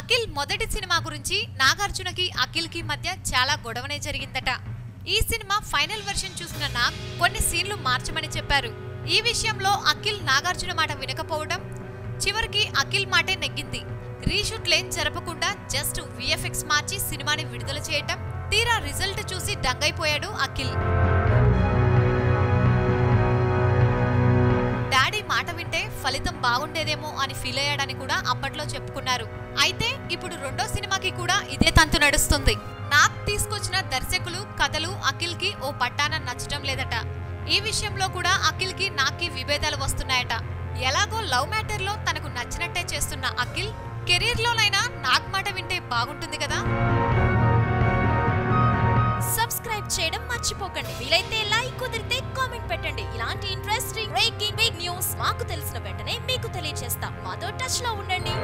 అఖిల్ మొదటి సినిమా గురించి నాగార్జునకి అఖిల్కి మధ్య చాలా గొడవనే జరిగిందట. ఈ సినిమా ఫైనల్ వెర్షన్ చూసిన నాగ్ కొన్ని సీన్లు మార్చమని చెప్పారు. ఈ విషయంలో అఖిల్ నాగార్జున మాట వినకపోవడం చివరికి అఖిల్ మాటే నెగ్గింది. రీషూట్లేం జరపకుండా జస్ట్ విఎఫ్ఎక్స్ మార్చి సినిమాని విడుదల చేయటం, తీరా రిజల్ట్ చూసి డంగైపోయాడు అఖిల్. డాడీ మాట వింటే ఫలితం బాగుండేదేమో అని ఫీల్ అయ్యాడని కూడా అప్పట్లో చెప్పుకున్నారు. అయితే ఇప్పుడు రెండో సినిమాకి కూడా ఇదే తంతు నడుస్తుంది. నాగ్ తీసుకొచ్చిన దర్శకులు కథలు అఖిల్ కి ఓ పట్టాన నచ్చటం లేదట. ఈ విషయంలో కూడా అఖిల్ కి నాగ్కి విభేదాలు వస్తున్నాయట. ఎలాగో లవ్ మ్యాటర్ లో తనకు నచ్చినట్టే చేస్తున్న అఖిల్ కెరీర్ లోనైనా నాగ్ మాట వింటే బాగుంటుంది కదా. సబ్స్క్రైబ్ చేయడం మర్చిపోకండి. వీలైతే లైక్, కుదిరితే కామెంట్ పెట్టండి. ఇలాంటి ఇంట్రెస్టింగ్ బ్రేకింగ్ బిగ్ న్యూస్ మాకు తెలిసిన వెంటనే మీకు తెలియజేస్తాం. మాతో టచ్ లో ఉండండి.